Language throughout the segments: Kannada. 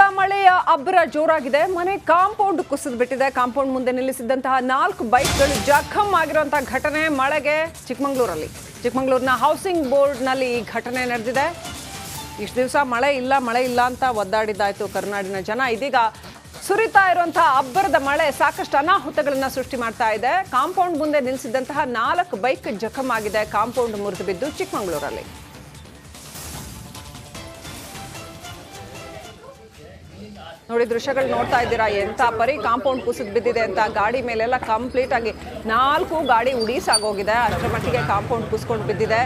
ಕೂಡ ಮಳೆಯ ಅಬ್ಬರ ಜೋರಾಗಿದೆ. ಮನೆ ಕಾಂಪೌಂಡ್ ಕುಸಿದು ಬಿಟ್ಟಿದೆ. ಕಾಂಪೌಂಡ್ ಮುಂದೆ ನಿಲ್ಲಿಸಿದಂತಹ 4 ಬೈಕ್ಗಳು ಜಖಂ ಆಗಿರುವಂತಹ ಘಟನೆ ಮಳೆಗೆ ಚಿಕ್ಕಮಗಳೂರಿನ ಹೌಸಿಂಗ್ ಬೋರ್ಡ್ನಲ್ಲಿ ಈ ಘಟನೆ ನಡೆದಿದೆ. ಇಷ್ಟು ದಿವಸ ಮಳೆ ಇಲ್ಲ ಅಂತ ಒದ್ದಾಡಿದ್ದಾಯ್ತು ಕರ್ನಾಡಿನ ಜನ. ಇದೀಗ ಸುರಿತಾ ಇರುವಂತಹ ಅಬ್ಬರದ ಮಳೆ ಸಾಕಷ್ಟು ಅನಾಹುತಗಳನ್ನ ಸೃಷ್ಟಿ ಮಾಡ್ತಾ ಇದೆ. ಕಾಂಪೌಂಡ್ ಮುಂದೆ ನಿಲ್ಲಿಸಿದಂತಹ 4 ಬೈಕ್ ಜಖಂ ಆಗಿದೆ. ಕಾಂಪೌಂಡ್ ಮುರಿದು ಬಿದ್ದು ಚಿಕ್ಕಮಗಳೂರಲ್ಲಿ. ನೋಡಿ ದೃಶ್ಯಗಳು ನೋಡ್ತಾ ಇದ್ದೀರಾ, ಎಂತ ಪರಿ ಕಾಂಪೌಂಡ್ ಕುಸಿದು ಬಿದ್ದಿದೆ ಅಂತ. ಗಾಡಿ ಮೇಲೆಲ್ಲ ಕಂಪ್ಲೀಟ್ ಆಗಿ 4 ಗಾಡಿ ಉಡೀಸಾಗೋಗಿದೆ. ಅಷ್ಟರ ಮಟ್ಟಿಗೆ ಕಾಂಪೌಂಡ್ ಕುಸ್ಕೊಂಡು ಬಿದ್ದಿದೆ.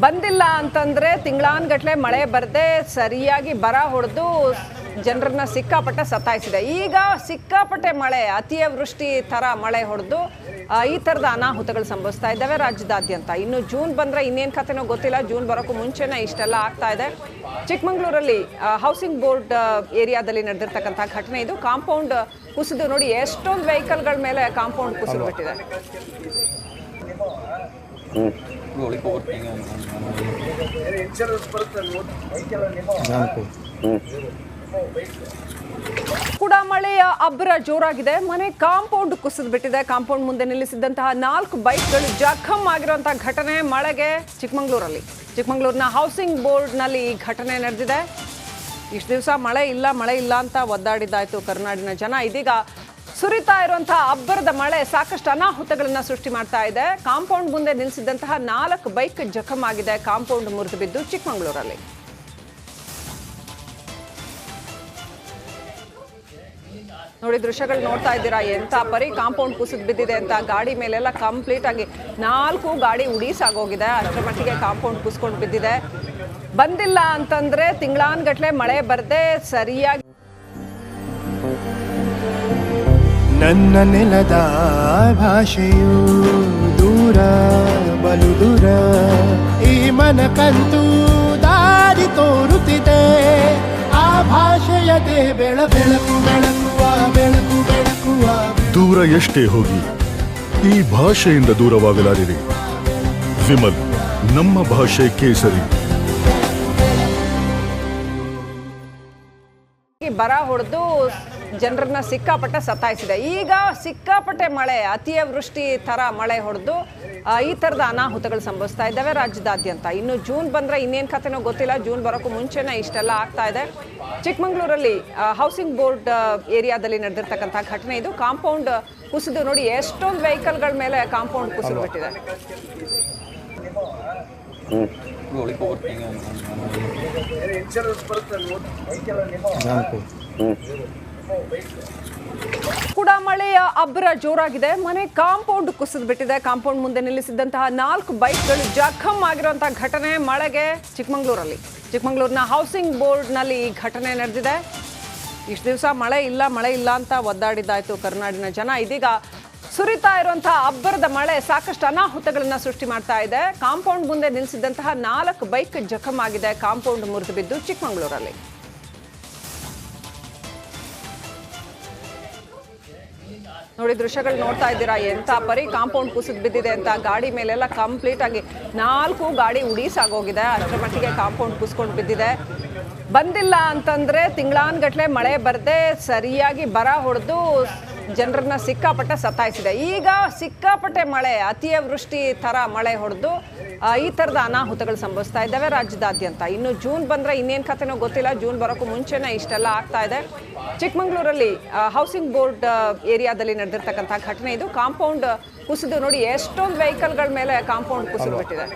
ಬಂದಿಲ್ಲ ಅಂತಂದ್ರೆ ತಿಂಗಳಾನ್ಗಟ್ಲೆ ಮಳೆ ಬರದೆ ಸರಿಯಾಗಿ ಬರ ಹೊಡೆದು ಜನರನ್ನ ಸಿಕ್ಕಾಪಟ್ಟೆ ಸತಾಯಿಸಿದೆ. ಈಗ ಸಿಕ್ಕಾಪಟ್ಟೆ ಮಳೆ, ಅತಿವೃಷ್ಟಿ ತರ ಮಳೆ ಹೊಡೆದು ಈ ತರದ ಅನಾಹುತಗಳು ಸಂಭವಿಸ್ತಾ ಇದ್ದಾವೆ ರಾಜ್ಯದಾದ್ಯಂತ. ಇನ್ನು ಜೂನ್ ಬಂದ್ರೆ ಇನ್ನೇನ್ ಕಥೆನೋ ಗೊತ್ತಿಲ್ಲ. ಜೂನ್ ಬರೋಕ್ಕೂ ಮುಂಚೆನೇ ಇಷ್ಟೆಲ್ಲ ಆಗ್ತಾ ಇದೆ. ಚಿಕ್ಕಮಗಳೂರಲ್ಲಿ ಹೌಸಿಂಗ್ ಬೋರ್ಡ್ ಏರಿಯಾದಲ್ಲಿ ನಡೆದಿರ್ತಕ್ಕಂಥ ಘಟನೆ ಇದು. ಕಾಂಪೌಂಡ್ ಕುಸಿದು ನೋಡಿ, ಎಷ್ಟೊಂದು ವೆಹಿಕಲ್ಗಳ ಮೇಲೆ ಕಾಂಪೌಂಡ್ ಕುಸಿದು ಬಿಟ್ಟಿದೆ. ಕೂಡ ಮಳೆಯ ಅಬ್ಬರ ಜೋರಾಗಿದೆ. ಮನೆ ಕಾಂಪೌಂಡ್ ಕುಸಿದು ಬಿಟ್ಟಿದೆ. ಕಾಂಪೌಂಡ್ ಮುಂದೆ ನಿಲ್ಲಿಸಿದಂತಹ 4 ಬೈಕ್ಗಳು ಜಖಂ ಆಗಿರುವಂತಹ ಘಟನೆ ಮಳೆಗೆ ಚಿಕ್ಕಮಗಳೂರಿನ ಹೌಸಿಂಗ್ ಬೋರ್ಡ್ನಲ್ಲಿ ಈ ಘಟನೆ ನಡೆದಿದೆ. ಇಷ್ಟು ದಿವಸ ಮಳೆ ಇಲ್ಲ ಅಂತ ಒದ್ದಾಡಿದ್ದಾಯ್ತು ಕರ್ನಾಡಿನ ಜನ. ಇದೀಗ ಸುರಿತಾ ಇರುವಂತಹ ಅಬ್ಬರದ ಮಳೆ ಸಾಕಷ್ಟು ಅನಾಹುತಗಳನ್ನ ಸೃಷ್ಟಿ ಮಾಡ್ತಾ ಇದೆ. ಕಾಂಪೌಂಡ್ ಮುಂದೆ ನಿಲ್ಲಿಸಿದಂತಹ 4 ಬೈಕ್ ಜಖಂ ಆಗಿದೆ. ಕಾಂಪೌಂಡ್ ಮುರಿದು ಬಿದ್ದು ಚಿಕ್ಕಮಗಳೂರಲ್ಲಿ. ನೋಡಿ ದೃಶ್ಯಗಳು ನೋಡ್ತಾ ಇದ್ದೀರಾ, ಎಂತ ಪರಿ ಕಾಂಪೌಂಡ್ ಕುಸಿದು ಬಿದ್ದಿದೆ ಅಂತ. ಗಾಡಿ ಮೇಲೆಲ್ಲ ಕಂಪ್ಲೀಟ್ ಆಗಿ 4 ಗಾಡಿ ಉಡೀಸಾಗೋಗಿದೆ. ಅಷ್ಟರ ಮಟ್ಟಿಗೆ ಕಾಂಪೌಂಡ್ ಕುಸ್ಕೊಂಡು ಬಿದ್ದಿದೆ. ಬಂದಿಲ್ಲ ಅಂತಂದ್ರೆ ತಿಂಗಳಾನ್ಗಟ್ಲೆ ಮಳೆ ಬರದೆ ಸರಿಯಾಗಿ ನನ್ನ ನೆಲದ ಭಾಷೆಯು ದೂರ ಬಲು ದೂರ, ಈ ಮನಕಂತೂ ದಾರಿ ತೋರುತ್ತಿದೆ. ಆ ಭಾಷೆಯದೇ ಬೆಳಕುವ ದೂರ ಎಷ್ಟೇ ಹೋಗಿ ಈ ಭಾಷೆಯಿಂದ ದೂರವಾಗಲಾರಿರಿ. ವಿಮಲ್, ನಮ್ಮ ಭಾಷೆ ಕೇಸರಿ. ಬರ ಹೊಡೆದು ಜನರನ್ನ ಸಿಕ್ಕಾಪಟ್ಟೆ ಸತಾಯಿಸಿದೆ. ಈಗ ಸಿಕ್ಕಾಪಟ್ಟೆ ಮಳೆ, ಅತಿವೃಷ್ಟಿ ತರ ಮಳೆ ಹೊಡೆದು ಈ ತರದ ಅನಾಹುತಗಳು ಸಂಭವಿಸ್ತಾ ಇದ್ದಾವೆ ರಾಜ್ಯದಾದ್ಯಂತ. ಇನ್ನು ಜೂನ್ ಬಂದ್ರೆ ಇನ್ನೇನ್ ಕಥೆನೋ ಗೊತ್ತಿಲ್ಲ. ಜೂನ್ ಬರೋಕ್ಕೂ ಮುಂಚೆನೇ ಇಷ್ಟೆಲ್ಲ ಆಗ್ತಾ ಇದೆ. ಚಿಕ್ಕಮಗಳೂರಲ್ಲಿ ಹೌಸಿಂಗ್ ಬೋರ್ಡ್ ಏರಿಯಾದಲ್ಲಿ ನಡೆದಿರ್ತಕ್ಕಂಥ ಘಟನೆ ಇದು. ಕಾಂಪೌಂಡ್ ಕುಸಿದು ನೋಡಿ, ಎಷ್ಟೊಂದು ವೆಹಿಕಲ್ಗಳ ಮೇಲೆ ಕಾಂಪೌಂಡ್ ಕುಸಿದು ಬಿಟ್ಟಿದೆ. ಕೂಡ ಮಳೆಯ ಅಬ್ಬರ ಜೋರಾಗಿದೆ. ಮನೆ ಕಾಂಪೌಂಡ್ ಕುಸಿದು ಬಿಟ್ಟಿದೆ. ಕಾಂಪೌಂಡ್ ಮುಂದೆ ನಿಲ್ಲಿಸಿದಂತಹ 4 ಬೈಕ್ಗಳು ಜಖಂ ಆಗಿರುವಂತಹ ಘಟನೆ ಮಳೆಗೆ ಚಿಕ್ಕಮಗಳೂರಿನ ಹೌಸಿಂಗ್ ಬೋರ್ಡ್ನಲ್ಲಿ ಈ ಘಟನೆ ನಡೆದಿದೆ. ಇಷ್ಟು ದಿವಸ ಮಳೆ ಇಲ್ಲ ಅಂತ ಒದ್ದಾಡಿದ್ದಾಯ್ತು ಕರ್ನಾಡಿನ ಜನ. ಇದೀಗ ಸುರಿತಾ ಇರುವಂತಹ ಅಬ್ಬರದ ಮಳೆ ಸಾಕಷ್ಟು ಅನಾಹುತಗಳನ್ನ ಸೃಷ್ಟಿ ಮಾಡ್ತಾ ಇದೆ. ಕಾಂಪೌಂಡ್ ಮುಂದೆ ನಿಲ್ಲಿಸಿದಂತಹ 4 ಬೈಕ್ ಜಖಂ ಆಗಿದೆ. ಕಾಂಪೌಂಡ್ ಮುರಿದು ಬಿದ್ದು ಚಿಕ್ಕಮಗಳೂರಲ್ಲಿ. ನೋಡಿ ದೃಶ್ಯಗಳು ನೋಡ್ತಾ ಇದ್ದೀರಾ, ಎಂತ ಪರಿ ಕಾಂಪೌಂಡ್ ಕುಸಿದು ಬಿದ್ದಿದೆ ಅಂತ. ಗಾಡಿ ಮೇಲೆಲ್ಲ ಕಂಪ್ಲೀಟ್ ಆಗಿ 4 ಗಾಡಿ ಉಡೀಸಾಗೋಗಿದೆ. ಅಷ್ಟರ ಮಟ್ಟಿಗೆ ಕಾಂಪೌಂಡ್ ಕುಸ್ಕೊಂಡು ಬಿದ್ದಿದೆ. ಬಂದಿಲ್ಲ ಅಂತಂದ್ರೆ ತಿಂಗಳಾನ್ಗಟ್ಲೆ ಮಳೆ ಬರದೆ ಸರಿಯಾಗಿ ಬರ ಹೊಡೆದು ಜನರನ್ನ ಸಿಕ್ಕಾಪಟ್ಟೆ ಸತಾಯಿಸಿದೆ. ಈಗ ಸಿಕ್ಕಾಪಟ್ಟೆ ಮಳೆ, ಅತಿವೃಷ್ಟಿ ತರ ಮಳೆ ಹೊಡೆದು ಈ ತರದ ಅನಾಹುತಗಳು ಸಂಭವಿಸ್ತಾ ಇದ್ದಾವೆ ರಾಜ್ಯದಾದ್ಯಂತ. ಇನ್ನು ಜೂನ್ ಬಂದ್ರೆ ಇನ್ನೇನ್ ಕಥೆನೋ ಗೊತ್ತಿಲ್ಲ. ಜೂನ್ ಬರೋಕ್ಕೂ ಮುಂಚೆನೇ ಇಷ್ಟೆಲ್ಲ ಆಗ್ತಾ ಇದೆ. ಚಿಕ್ಕಮಗಳೂರಲ್ಲಿ ಹೌಸಿಂಗ್ ಬೋರ್ಡ್ ಏರಿಯಾದಲ್ಲಿ ನಡೆದಿರ್ತಕ್ಕಂಥ ಘಟನೆ ಇದು. ಕಾಂಪೌಂಡ್ ಕುಸಿದು ನೋಡಿ, ಎಷ್ಟೊಂದು ವೆಹಿಕಲ್ಗಳ ಮೇಲೆ ಕಾಂಪೌಂಡ್ ಕುಸಿದು ಬಿಟ್ಟಿದೆ.